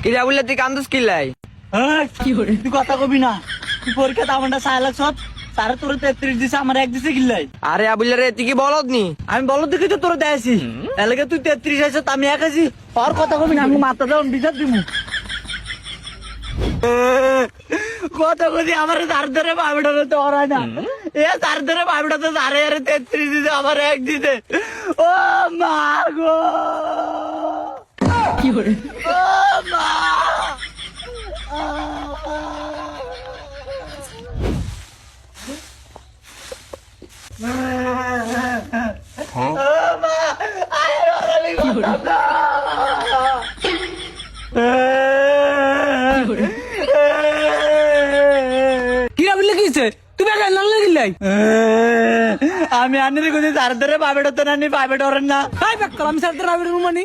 কিরা বললে তুই কান্দুস কিলাই? তুই কথা কবি না, তুই পরীক্ষা তামানটা চাই লাগছ, তারা তোর 33 দিছে, আমার 1 দিছে কিল্লাই। আরে আবুল্লা রে তুই কি বলদ নি? আমি বলো দেখি তো তোর দেয়াছি, এলাকা তুই 33 আছিস, আমি 1 আছি। আর কথা কবি না, আমি মাথা দেওয়ান বিচার দিমু। কথা কবি আমার তার ধরে বাবিটা তো হরায় না, এ তার ধরে বাবিটা তো আরে 33 দিছে, আমার 1 দিছে। ও মা গো, কি করে ও মা। কিরা বললে কিছে তুমি আর লাল লাগিলাই? আমি আনি রে তার ধরে বাবিটা তো নানি, বাবিটা ওরেন না। হাই বাক্কর আমি সাথে রাবির রুমানি